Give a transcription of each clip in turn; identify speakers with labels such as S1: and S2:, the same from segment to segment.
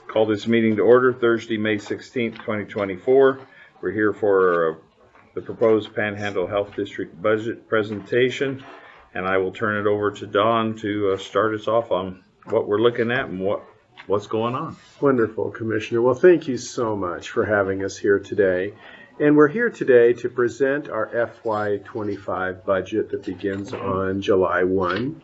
S1: Call this meeting to order Thursday, May 16th, 2024. We're here for the proposed Panhandle Health District budget presentation, and I will turn it over to Don to start us off on what we're looking at and what's going on.
S2: Wonderful, Commissioner. Well, thank you so much for having us here today. And we're here today to present our FY25 budget that begins on July 1.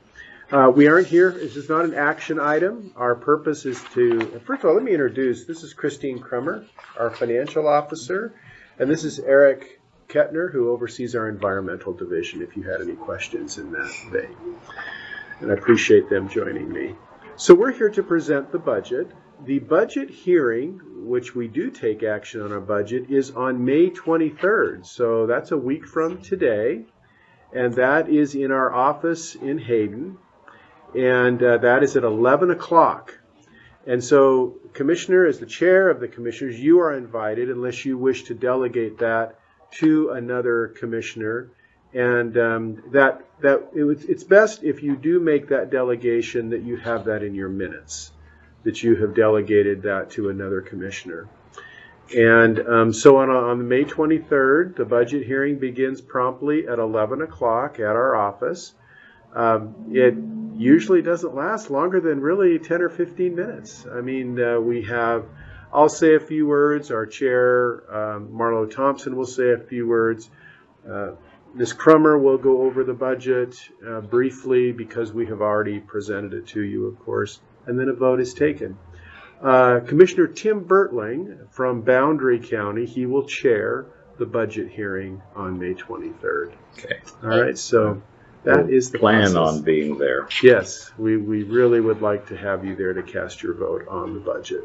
S2: We aren't here. This is not an action item. Our purpose is to, first of all, let me introduce, this is Christine Krummer, our financial officer, and this is Eric Kettner, who oversees our environmental division, if you had any questions in that vein. And I appreciate them joining me. So we're here to present the budget. The budget hearing, which we do take action on our budget, is on May 23rd. So that's a week from today. And that is in our office in Hayden. And that is at 11 o'clock. And so, Commissioner, as the chair of the commissioners, you are invited unless you wish to delegate that to another commissioner. And it's best if you do make that delegation that you have that in your minutes, that you have delegated that to another commissioner. And so on May 23rd, the budget hearing begins promptly at 11 o'clock at our office. It usually doesn't last longer than really 10 or 15 minutes. I mean, I'll say a few words. Our chair, Marlo Thompson, will say a few words. Ms. Krummer will go over the budget briefly because we have already presented it to you, of course, and then a vote is taken. Commissioner Tim Bertling from Boundary County, he will chair the budget hearing on May 23rd.
S1: Okay.
S2: All right, so that is the
S1: plan
S2: process.
S1: On being there.
S2: Yes, we really would like to have you there to cast your vote on the budget.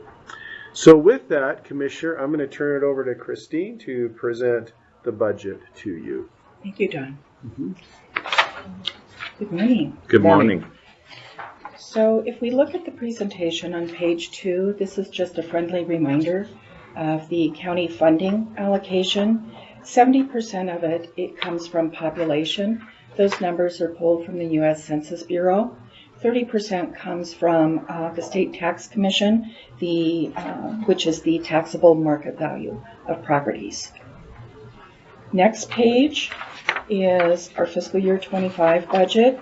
S2: So with that, Commissioner, I'm going to turn it over to Christine to present the budget to you.
S3: Thank you, Don. Mm-hmm. Good morning.
S1: Good morning.
S3: So if we look at the presentation on page 2, this is just a friendly reminder of the county funding allocation. 70% of it comes from population. Those numbers are pulled from the U.S. Census Bureau. 30% comes from the State Tax Commission, which is the taxable market value of properties. Next page is our fiscal year 25 budget.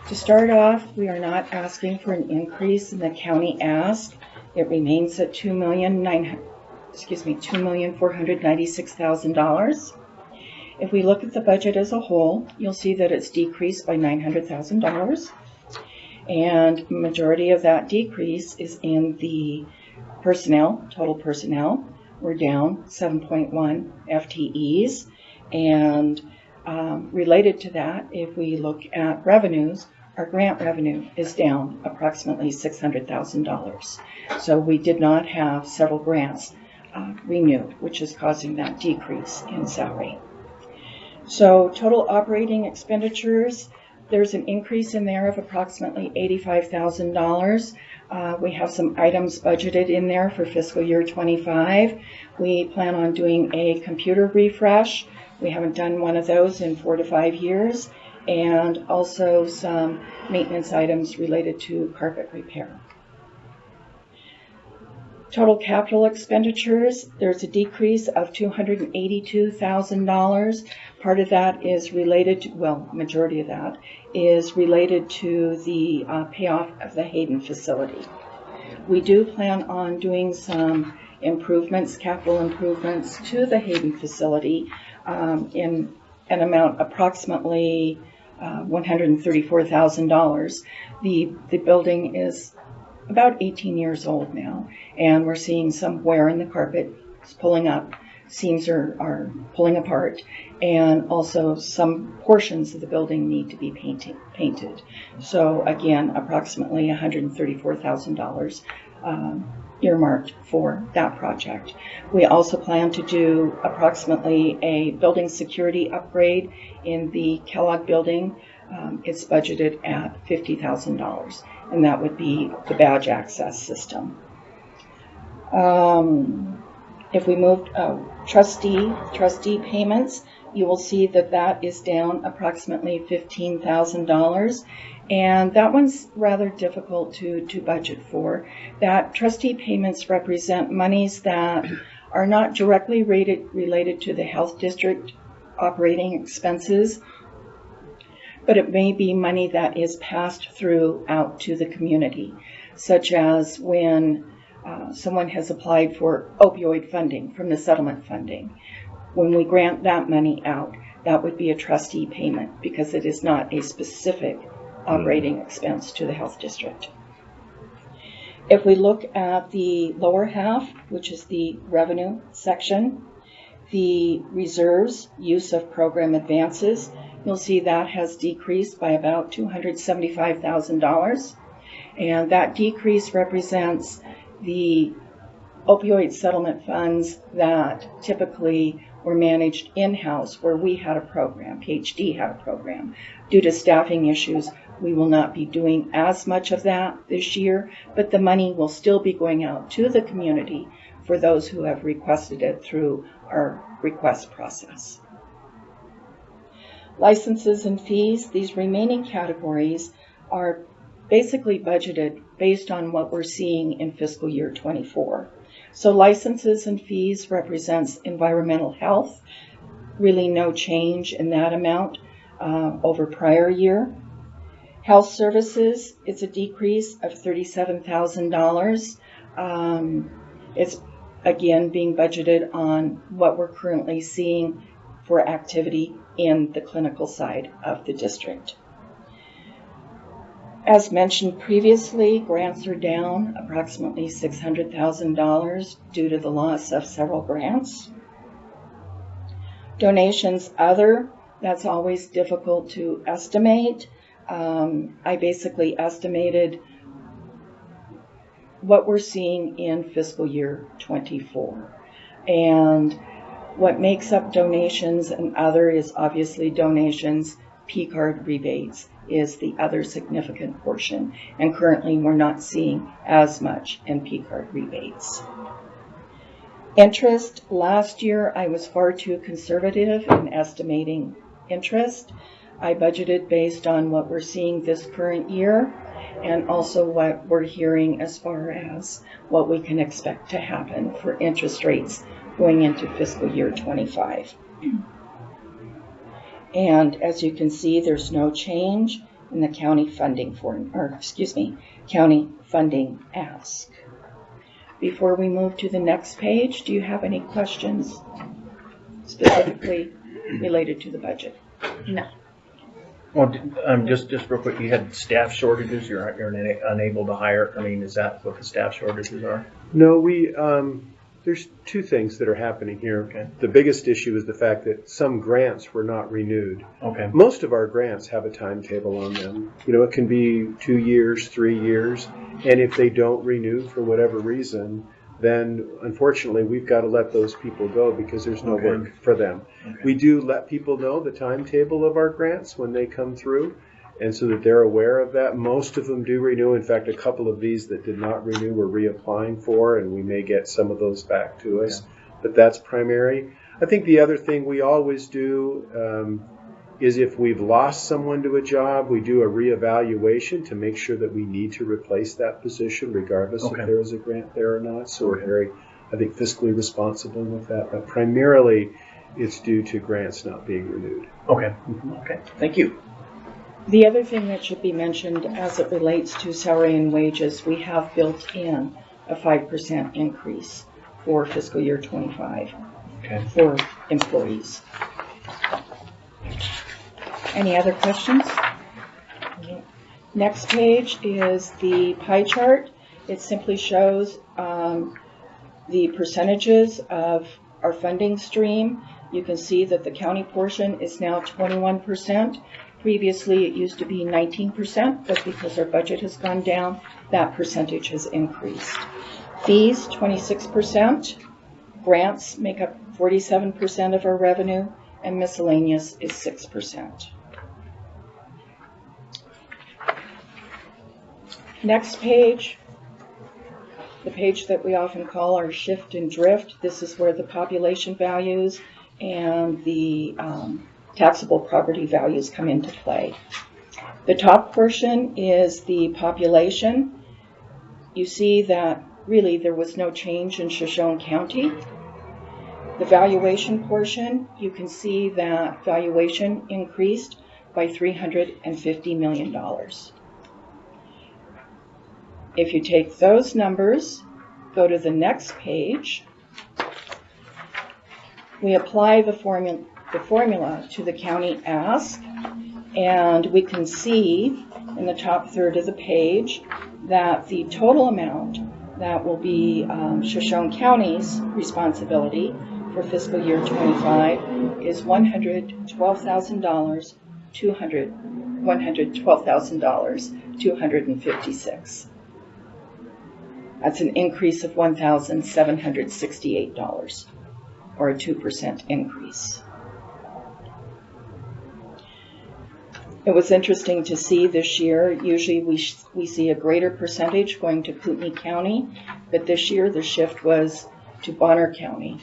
S3: To start off, we are not asking for an increase in the county ask. It remains at $2,496,000. If we look at the budget as a whole, you'll see that it's decreased by $900,000. And the majority of that decrease is in the personnel, total personnel. We're down 7.1 FTEs. And related to that, if we look at revenues, our grant revenue is down approximately $600,000. So we did not have several grants renewed, which is causing that decrease in salary. So total operating expenditures, there's an increase in there of approximately $85,000. We have some items budgeted in there for fiscal year 25. We plan on doing a computer refresh. We haven't done one of those in 4 to 5 years, and also some maintenance items related to carpet repair. Total capital expenditures, there's a decrease of $282,000. Part of that is related to, majority of that is related to the payoff of the Hayden facility. We do plan on doing some improvements, capital improvements to the Hayden facility in an amount approximately $134,000. The building is about 18 years old now, and we're seeing some wear in the carpet. It's pulling up, seams are pulling apart, and also some portions of the building need to be painted. So again, approximately $134,000 earmarked for that project. We also plan to do approximately a building security upgrade in the Kellogg building. It's budgeted at $50,000, and that would be the badge access system. If we move trustee payments, you will see that that is down approximately $15,000, And that one's rather difficult to budget for. That trustee payments represent monies that are not directly related to the health district operating expenses, but it may be money that is passed through out to the community, such as when someone has applied for opioid funding from the settlement funding. When we grant that money out, that would be a trustee payment because it is not a specific operating expense to the health district. If we look at the lower half, which is the revenue section, the reserves, use of program advances, you'll see that has decreased by about $275,000. And that decrease represents the opioid settlement funds that typically were managed in-house where we had a program, PhD had a program. Due to staffing issues, we will not be doing as much of that this year, but the money will still be going out to the community for those who have requested it through our request process. Licenses and fees, these remaining categories are basically budgeted based on what we're seeing in fiscal year 24. So licenses and fees represents environmental health, really no change in that amount over prior year. Health services, it's a decrease of $37,000. It's again being budgeted on what we're currently seeing for activity in the clinical side of the district. As mentioned previously, grants are down approximately $600,000 due to the loss of several grants. Donations other, that's always difficult to estimate. I basically estimated what we're seeing in fiscal year 24. And what makes up donations and other is obviously donations, P-card rebates is the other significant portion. And currently we're not seeing as much in P-card rebates. Interest, last year I was far too conservative in estimating interest. I budgeted based on what we're seeing this current year and also what we're hearing as far as what we can expect to happen for interest rates going into fiscal year 25. And as you can see, there's no change in the county funding county funding ask. Before we move to the next page, do you have any questions specifically related to the budget?
S4: No. Well, just real quick, you had staff shortages. You're unable to hire. I mean, is that what the staff shortages are?
S2: No, there's two things that are happening here.
S4: Okay.
S2: The biggest issue is the fact that some grants were not renewed.
S4: Okay.
S2: Most of our grants have a timetable on them. You know, it can be 2 years, 3 years, and if they don't renew for whatever reason, then unfortunately we've got to let those people go because there's no work for them.
S4: Okay.
S2: We do let people know the timetable of our grants when they come through, and so that they're aware of that. Most of them do renew. In fact, a couple of these that did not renew we're reapplying for, and we may get some of those back to us. Yeah. But that's primary. I think the other thing we always do is if we've lost someone to a job, we do a reevaluation to make sure that we need to replace that position regardless if there is a grant there or not. So we're very, I think, fiscally responsible with that. But primarily, it's due to grants not being renewed.
S4: Okay. Mm-hmm. Okay. Thank you.
S3: The other thing that should be mentioned as it relates to salary and wages, we have built in a 5% increase for fiscal year 25 for employees. Any other questions? Next page is the pie chart. It simply shows the percentages of our funding stream. You can see that the county portion is now 21%. Previously, it used to be 19%, but because our budget has gone down, that percentage has increased. Fees, 26%. Grants make up 47% of our revenue, and miscellaneous is 6%. Next page, the page that we often call our shift and drift. This is where the population values and the taxable property values come into play. The top portion is the population. You see that really there was no change in Shoshone County. The valuation portion, you can see that valuation increased by $350 million. If you take those numbers, go to the next page, we apply the formula to the county ask, and we can see in the top third of the page that the total amount that will be Shoshone County's responsibility for fiscal year 25 is $112,256. That's an increase of $1,768, or a 2% increase. It was interesting to see this year. Usually we see a greater percentage going to Kootenai County, but this year the shift was to Bonner County.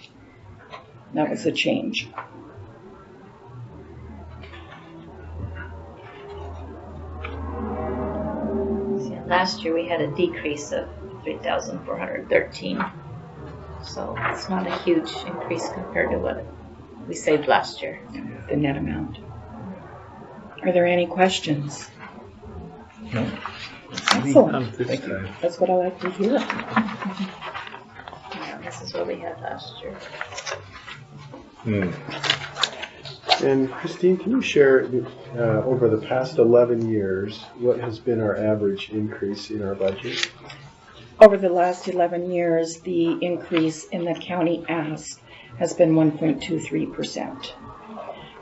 S3: That was a change.
S5: Last year we had a decrease of 3,413. So it's not a huge increase compared to what we saved last year.
S3: The net amount. Are there any questions?
S4: No.
S3: Excellent.
S4: Thank you.
S3: That's what I like to hear.
S5: Yeah, this is what we had last year.
S2: And Christine, can you share over the past 11 years what has been our average increase in our budget?
S3: Over the last 11 years, the increase in the county ask has been 1.23%.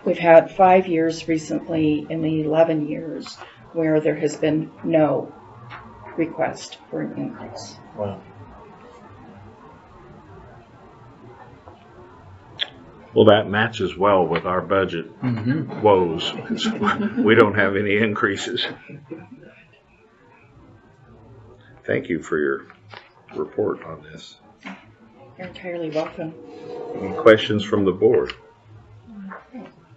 S3: We've had 5 years recently in the 11 years where there has been no request for an increase.
S4: Wow.
S1: Well, that matches well with our budget woes. We don't have any increases. Thank you for your report on this.
S3: You're entirely welcome.
S1: Any questions from the board?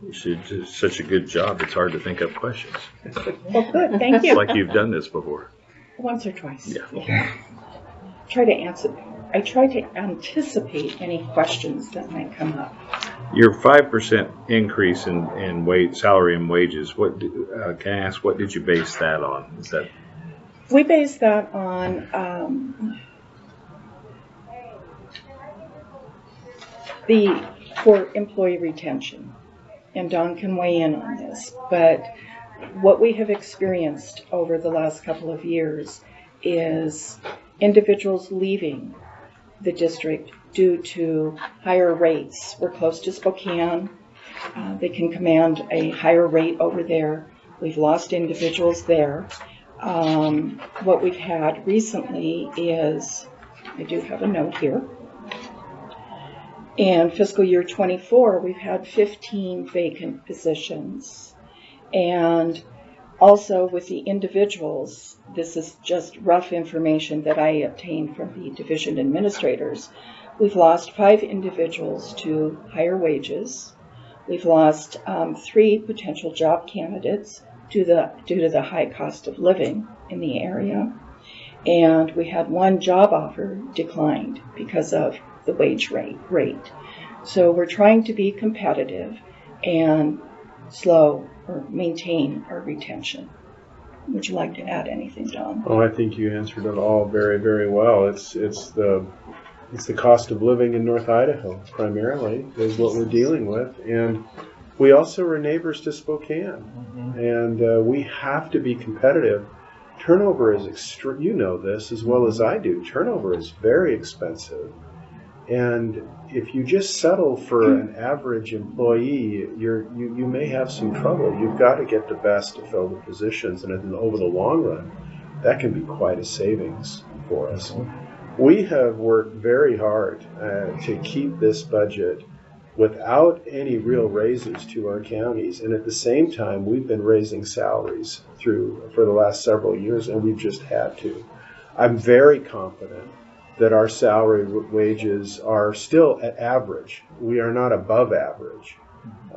S1: You should do such a good job, it's hard to think of questions.
S3: Well, good. Thank
S1: It's
S3: you.
S1: like you've done this before.
S3: Once or twice.
S1: Yeah.
S3: I try to anticipate any questions that might come up.
S1: Your 5% increase in salary and wages, can I ask, what did you base that on? Is that
S3: We base that on for employee retention, and Don can weigh in on this, but what we have experienced over the last couple of years is individuals leaving the district due to higher rates. We're close to Spokane. They can command a higher rate over there. We've lost individuals there. What we've had recently is, I do have a note here, in fiscal year 24, we've had 15 vacant positions. And also with the individuals, this is just rough information that I obtained from the division administrators. We've lost 5 individuals to higher wages. We've lost 3 potential job candidates due to the high cost of living in the area. And we had 1 job offer declined because of the wage rate. So we're trying to be competitive and maintain our retention. Would you like to add anything, Don?
S2: Oh, I think you answered it all very, very well. It's the cost of living in North Idaho primarily is what we're dealing with, and we also are neighbors to Spokane, and we have to be competitive. Turnover is extreme. You know this as well as I do. Turnover is very expensive, and if you just settle for an average employee, you may have some trouble. You've got to get the best to fill the positions, and over the long run, that can be quite a savings for us. We have worked very hard to keep this budget without any real raises to our counties, and at the same time, we've been raising salaries for the last several years, and we've just had to. I'm very confident that our salary wages are still at average. We are not above average,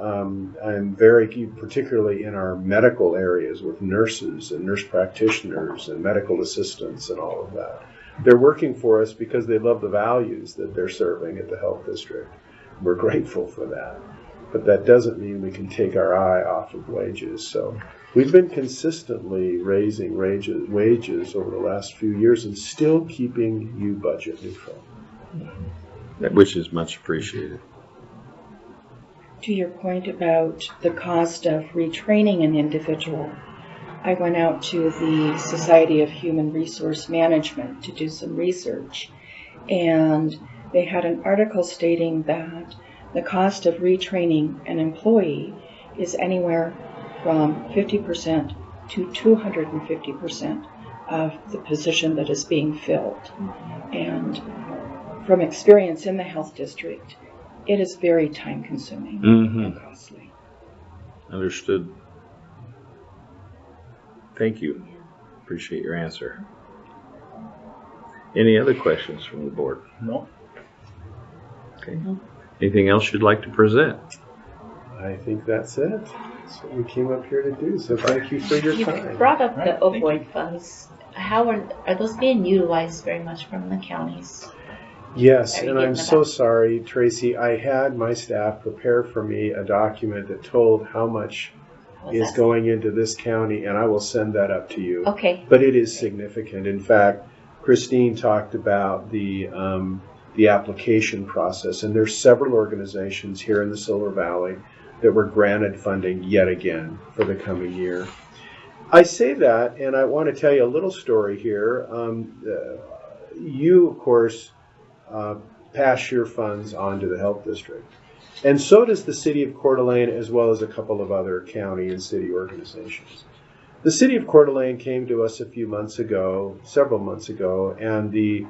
S2: I'm very, particularly in our medical areas with nurses and nurse practitioners and medical assistants and all of that. They're working for us because they love the values that they're serving at the health district. We're grateful for that. But that doesn't mean we can take our eye off of wages. So we've been consistently raising wages over the last few years and still keeping you budget neutral.
S1: Which is much appreciated.
S3: To your point about the cost of retraining an individual, I went out to the Society of Human Resource Management to do some research, and they had an article stating that the cost of retraining an employee is anywhere from 50% to 250% of the position that is being filled. And from experience in the health district, it is very time-consuming and costly.
S1: Understood. Thank you. Appreciate your answer. Any other questions from the board?
S4: No?
S1: Okay. Anything else you'd like to present?
S2: I think that's it. That's what we came up here to do. So thank you for your
S5: You
S2: time.
S5: brought up the
S4: Right, thank
S5: opioid funds. How are those being utilized very much from the counties?
S2: Yes,
S5: Are you
S2: and I'm
S5: getting
S2: so
S5: that?
S2: sorry, Tracy. I had my staff prepare for me a document that told how much
S5: Was
S2: is
S5: that-
S2: going into this county, and I will send that up to you.
S5: Okay.
S2: But it is significant. In fact, Christine talked about the application process, and there's several organizations here in the Silver Valley that were granted funding yet again for the coming year. I say that, and I want to tell you a little story here. You, of course, pass your funds on to the health district. And so does the city of Coeur d'Alene, as well as a couple of other county and city organizations. The city of Coeur d'Alene came to us several months ago, and the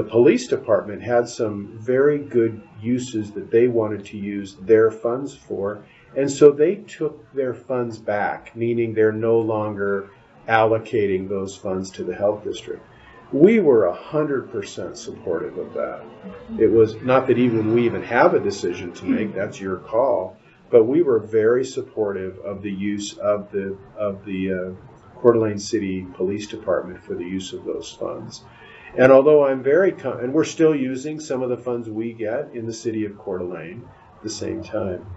S2: police department had some very good uses that they wanted to use their funds for. And so they took their funds back, meaning they're no longer allocating those funds to the health district. We were 100% supportive of that. It was not that we even have a decision to make, that's your call, but we were very supportive of the use of the Coeur d'Alene City Police Department for the use of those funds. And although I'm and we're still using some of the funds we get in the city of Coeur d'Alene at the same time.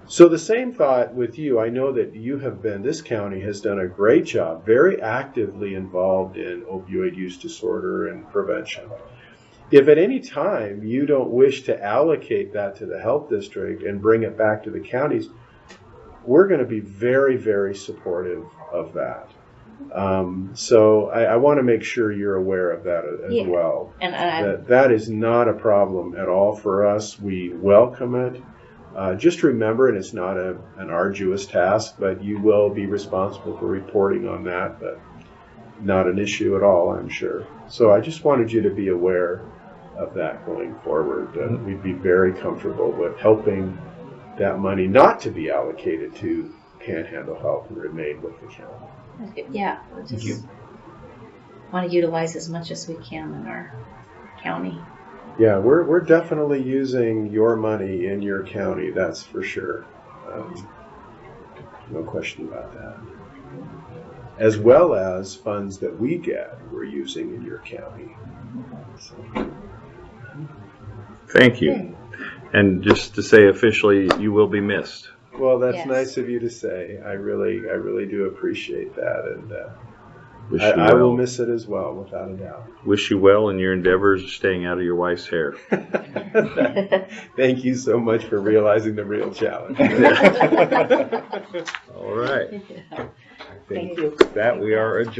S2: So the same thought with you. I know that this county has done a great job, very actively involved in opioid use disorder and prevention. If at any time you don't wish to allocate that to the health district and bring it back to the counties, we're going to be very, very supportive of that. So I want to make sure you're aware of that as well.
S5: And
S2: That is not a problem at all for us. We welcome it. Just remember, and it's not an arduous task, but you will be responsible for reporting on that, but not an issue at all, I'm sure. So I just wanted you to be aware of that going forward. We'd be very comfortable with helping that money not to be allocated to Panhandle Health and remain with the county.
S5: yeah, we just want to utilize as much as we can in our county.
S2: Yeah, we're definitely using your money in your county, that's for sure. No question about that. As well as funds that we get, we're using in your county. So.
S1: Thank you. And just to say officially, you will be missed.
S2: Well, that's
S5: Yes.
S2: nice of you to say. I really do appreciate that, and
S1: Wish you
S2: I will
S1: well.
S2: miss it as well, without a doubt.
S1: Wish you well in your endeavors of staying out of your wife's hair.
S2: Thank you so much for realizing the real challenge.
S1: All right.
S3: Thank you.
S1: That we are adjourned.